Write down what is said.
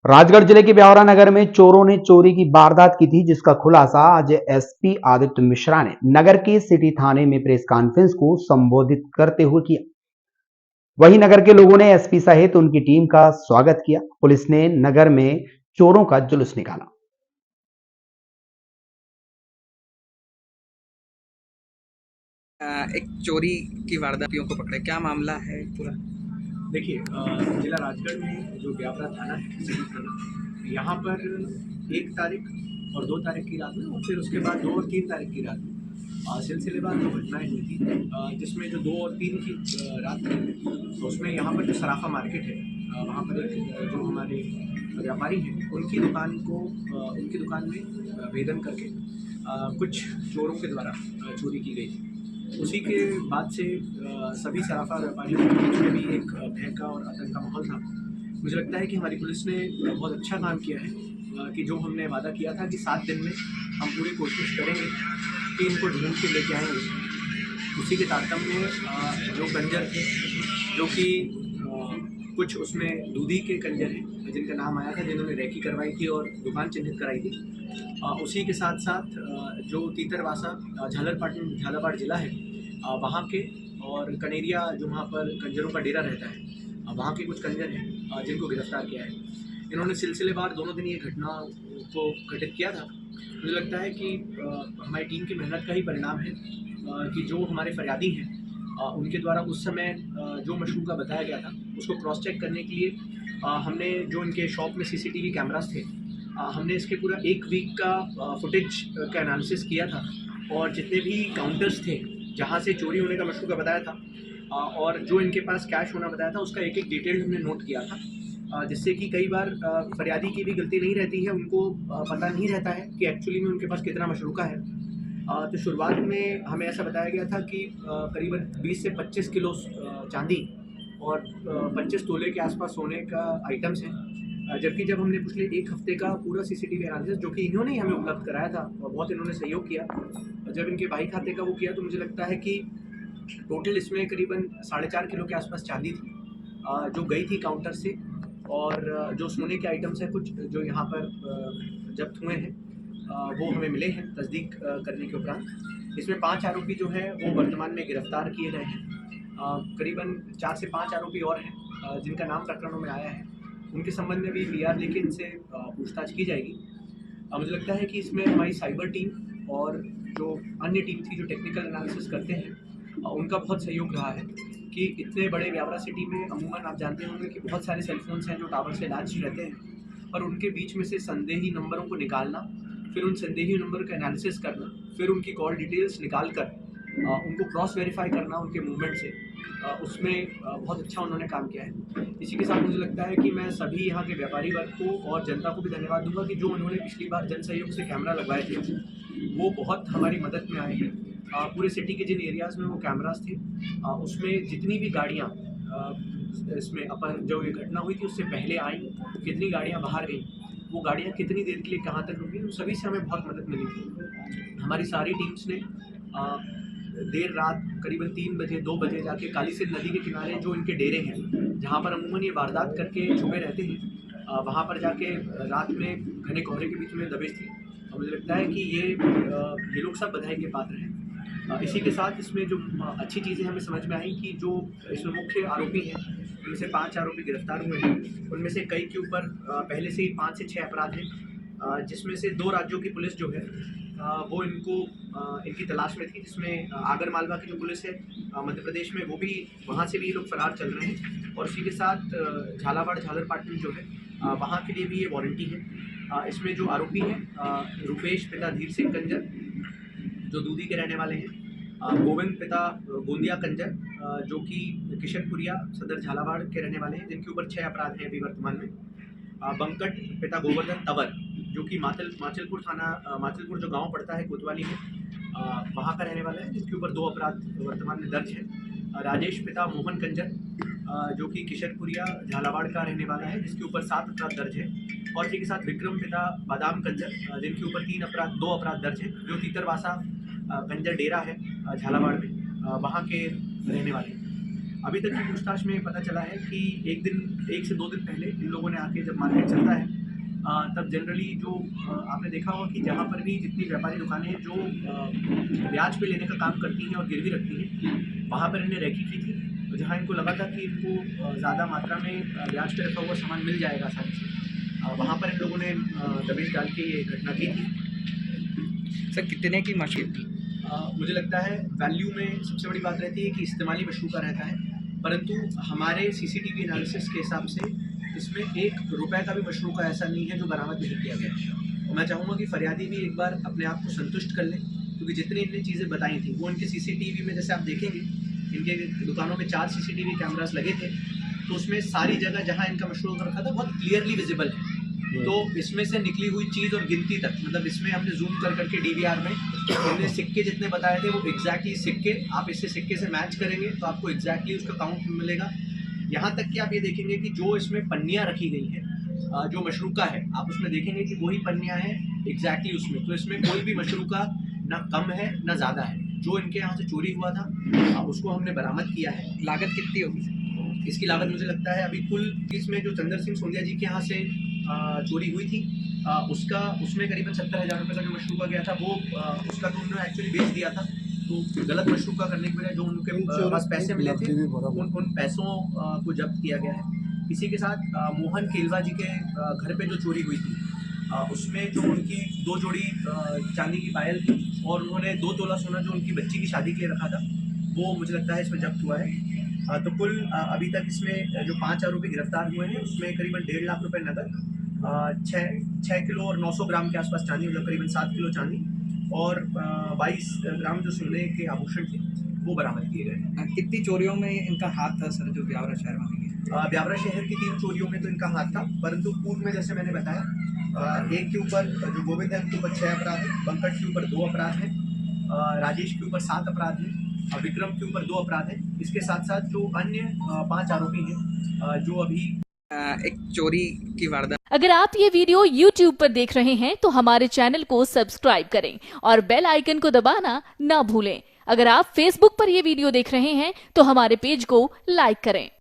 राजगढ़ जिले के ब्यावरा नगर में चोरों ने चोरी की वारदात की थी, जिसका खुलासा आज एसपी आदित्य मिश्रा ने नगर के सिटी थाने में प्रेस कॉन्फ्रेंस को संबोधित करते हुए किया। वहीं नगर के लोगों ने एसपी सहित उनकी टीम का स्वागत किया। पुलिस ने नगर में चोरों का जुलूस निकाला। एक चोरी की वारदातियों को पकड़े, क्या मामला है पूरा? देखिए, जिला राजगढ़ में जो ब्यावरा थाना है, सिटी थाना, यहाँ पर 1 तारीख और 2 तारीख की रात में और फिर उसके बाद 2 और 3 तारीख की रात में सिलसिलेवार 2 घटनाएँ हुई थी, जिसमें जो 2 और 3 की रात थी, तो उसमें यहाँ पर जो सराफा मार्केट है, वहाँ पर एक जो हमारे व्यापारी हैं, उनकी दुकान में भेदन करके कुछ चोरों के द्वारा चोरी की गई थी। उसी के बाद से सभी सराफा व्यापारियों के बीच में भी एक भय का और आतंक का माहौल था। मुझे लगता है कि हमारी पुलिस ने बहुत अच्छा काम किया है, कि जो हमने वादा किया था कि 7 दिन में हम पूरी कोशिश करेंगे कि इनको ढूंढ के लेके आएंगे। उसी के तारतम्य में जो कंजर थे, जो कि कुछ उसमें दूधी के कंजर हैं जिनका नाम आया था, जिन्होंने रेकी करवाई थी और दुकान चिन्हित कराई थी, उसी के साथ साथ जो तीतरवासा झालावाड़ ज़िला है, वहाँ के और कनेरिया जो वहाँ पर कंजरों का डेरा रहता है, वहाँ के कुछ कंजर हैं जिनको गिरफ्तार किया है। इन्होंने सिलसिलेवार दोनों दिन ये घटना को घटित किया था। मुझे लगता है कि हमारी टीम की मेहनत का ही परिणाम है कि जो हमारे फरियादी हैं, उनके द्वारा उस समय जो मशरूका बताया गया था, उसको क्रॉस चेक करने के लिए हमने जो इनके शॉप में सीसीटीवी कैमरास थे, हमने इसके पूरा 1 वीक का फुटेज का एनालिसिस किया था और जितने भी काउंटर्स थे जहाँ से चोरी होने का मशरूका बताया था, और जो इनके पास कैश होना बताया था, उसका एक-एक डिटेल हमने नोट किया था, जिससे कि कई बार फरियादी की भी गलती नहीं रहती है, उनको पता नहीं रहता है कि एक्चुअली में उनके पास कितना मशरूका है। तो शुरुआत में हमें ऐसा बताया गया था कि करीबन 20 से 25 किलो चांदी और 25 तोले के आसपास सोने का आइटम्स हैं। जबकि जब हमने पिछले 1 हफ्ते का पूरा सीसीटीवी एनालिसिस, जो कि इन्होंने ही हमें उपलब्ध कराया था और बहुत इन्होंने सहयोग किया, जब इनके भाई खाते का वो किया, तो मुझे लगता है कि टोटल इसमें करीबन 4.5 किलो के आसपास चांदी थी, जो गई थी काउंटर से, और जो सोने के आइटम्स हैं कुछ जो यहाँ पर जब्त हुए हैं, वो हमें मिले हैं तस्दीक करने के उपरांत। इसमें 5 आरोपी जो हैं वो वर्तमान में गिरफ्तार किए गए हैं। करीबन 4 से 5 आरोपी और हैं जिनका नाम प्रकरणों में आया है। उनके संबंध में भी पीआर लेके इनसे पूछताछ की जाएगी। मुझे लगता है कि इसमें हमारी साइबर टीम और जो अन्य टीम थी जो टेक्निकल एनालिसिस करते हैं, उनका बहुत सहयोग रहा है कि इतने बड़े ब्यावरा सिटी में अमूमन आप जानते होंगे कि बहुत सारे सेल फोन्स हैं जो टावर से अटैच रहते हैं, और उनके बीच में से संदेही नंबरों को निकालना, फिर उन संदेही नंबर का एनालिसिस करना, फिर उनकी कॉल डिटेल्स निकाल कर उनको क्रॉस वेरीफाई करना उनके मूवमेंट से, उसमें बहुत अच्छा उन्होंने काम किया है। इसी के साथ मुझे लगता है कि मैं सभी यहाँ के व्यापारी वर्ग को और जनता को भी धन्यवाद दूंगा कि जो उन्होंने पिछली बार जन सहयोग से कैमरा लगवाए थे, वो बहुत हमारी मदद में आए हैं। पूरे सिटी के जिन एरियाज़ में वो कैमरास थे, उसमें जितनी भी गाड़ियाँ इसमें अपन जो ये घटना हुई थी उससे पहले आई, कितनी गाड़ियाँ बाहर गई, वो गाड़ियाँ कितनी देर के लिए कहाँ तक रुकी, उन सभी से हमें बहुत मदद मिली थी। हमारी सारी टीम्स ने देर रात करीबन 3 बजे 2 बजे जाके कालीसिंध नदी के किनारे जो इनके डेरे हैं, जहाँ पर अमूमन ये वारदात करके छुपे रहते हैं, वहाँ पर जाके रात में घने कोहरे के बीच में दबिश थी। और मुझे लगता है कि ये लोग सब बधाई के पात्र हैं। इसी के साथ इसमें जो अच्छी चीज़ें हमें समझ में आई कि जो इसमें मुख्य आरोपी हैं, उनमें से 5 आरोपी गिरफ्तार हुए हैं। उनमें से कई के ऊपर पहले से ही 5 से 6 अपराध हैं, जिसमें से 2 राज्यों की पुलिस जो है वो इनकी तलाश में थी, जिसमें आगर मालवा की जो पुलिस है मध्य प्रदेश में, वो भी वहाँ से भी ये लोग फरार चल रहे हैं, और इसी के साथ झालरपाटन जो है, वहाँ के लिए भी ये वारंटी है। इसमें जो आरोपी हैं, रुपेश पिता धीर सिंह कंजर जो दूधी के रहने वाले हैं, गोविंद पिता गोंदिया कंजर जो कि किशनपुरिया सदर झालावाड़ के रहने वाले हैं, जिनके ऊपर 6 अपराध हैं अभी वर्तमान में। बंकट पिता गोवर्धन तंवर जो कि माचलपुर थाना, माचलपुर जो गांव पड़ता है कोतवाली में, वहाँ का रहने वाला है, जिसके ऊपर 2 अपराध वर्तमान में दर्ज है। राजेश पिता मोहन कंजर जो कि किशनपुरिया झालावाड़ का रहने वाला है, जिसके ऊपर 7 अपराध दर्ज है, और इसी के साथ विक्रम पिता बादाम कंजर जिनके ऊपर 2 अपराध दर्ज है, जो तीतरवासा कंजर डेरा है झालावाड़ में, वहाँ के रहने वाले हैं। अभी तक की पूछताछ में पता चला है कि एक से दो दिन पहले इन लोगों ने आके, जब मार्केट चलता है तब जनरली जो आपने देखा होगा कि जहाँ पर भी जितनी व्यापारी दुकानें हैं जो ब्याज पे लेने का काम करती हैं और गिरवी रखती हैं, वहाँ पर इन्हें रेकी की थी। तो जहाँ इनको लगा था कि इनको ज़्यादा मात्रा में ब्याज पे रखा हुआ सामान मिल जाएगा आसानी से, वहाँ पर इन लोगों ने दबिश डाल के ये घटना की थी। सर कितने की मशीन थी? मुझे लगता है वैल्यू में सबसे बड़ी बात रहती है कि इस्तेमाली मशरूका रहता है, परंतु हमारे सीसीटीवी एनालिसिस के हिसाब से इसमें ₹1 का भी मशरूका ऐसा नहीं है जो बरामद नहीं किया गया है। और मैं चाहूँगा कि फरियादी भी एक बार अपने आप को संतुष्ट कर लें, क्योंकि जितनी इनने चीज़ें बताई थी वो इनके सीसीटीवी में, जैसे आप देखेंगे इनके दुकानों में 4 सीसीटीवी कैमरास लगे थे, तो उसमें सारी जगह जहाँ इनका मशरूका रखा था बहुत क्लियरली विजिबल है। तो इसमें से निकली हुई चीज़ और गिनती तक, मतलब इसमें हमने जूम कर करके डीवीआर में हमने सिक्के जितने बताए थे वो एग्जैक्टली सिक्के, आप इससे सिक्के से मैच करेंगे तो आपको एग्जैक्टली उसका काउंट मिलेगा। यहाँ तक कि आप ये देखेंगे कि जो इसमें पन्नियाँ रखी गई हैं, जो मशरूका है, आप उसमें देखेंगे कि वही पन्नियाँ हैं एग्जैक्टली उसमें। तो इसमें कोई भी मशरूका ना कम है ना ज़्यादा है। जो इनके यहाँ से चोरी हुआ था उसको हमने बरामद किया है। लागत कितनी होगी? इसकी लागत मुझे लगता है अभी कुल इसमें जो चंदर सिंह सोंदिया जी के यहाँ से चोरी हुई थी उसमें करीबन 70,000 रुपये का जो मशरूका गया था वो उसका तो उन्होंने एक्चुअली बेच दिया था। तो गलत मशरूका करने की बजाय जो उनके पास पैसे मिले थे उन पैसों को जब्त किया गया है। इसी के साथ मोहन केलवा जी के घर पे जो चोरी हुई थी उसमें जो उनकी 2 जोड़ी चांदी की पायल थी और उन्होंने 2 तोला सोना जो उनकी बच्ची की शादी के लिए रखा था वो मुझे लगता है इसमें जब्त हुआ है। तो कुल अभी तक इसमें जो 5 आरोपी गिरफ्तार हुए हैं उसमें करीबन 1.5 लाख रुपए नकद, 6 किलो और 900 ग्राम के आसपास चांदी, मतलब करीबन 7 किलो चांदी और 22 ग्राम जो सोने के आभूषण थे वो बरामद किए गए। कितनी चोरियों में इनका हाथ था सर, जो ब्यावरा शहर में हुई है? ब्यावरा शहर की 3 चोरियों में तो इनका हाथ था, परंतु पूर्व में जैसे मैंने बताया एक के ऊपर जो गोविंद है उनके ऊपर 6 अपराध हैं, पंकज के ऊपर 2 अपराध हैं, राजेश के ऊपर 7 अपराध हैं, विक्रम के ऊपर 2 अपराध हैं। इसके साथ साथ जो अन्य 5 आरोपी हैं जो अभी एक चोरी की वारदात। अगर आप ये वीडियो YouTube पर देख रहे हैं तो हमारे चैनल को सब्सक्राइब करें और बेल आइकन को दबाना ना भूलें। अगर आप Facebook पर ये वीडियो देख रहे हैं तो हमारे पेज को लाइक करें।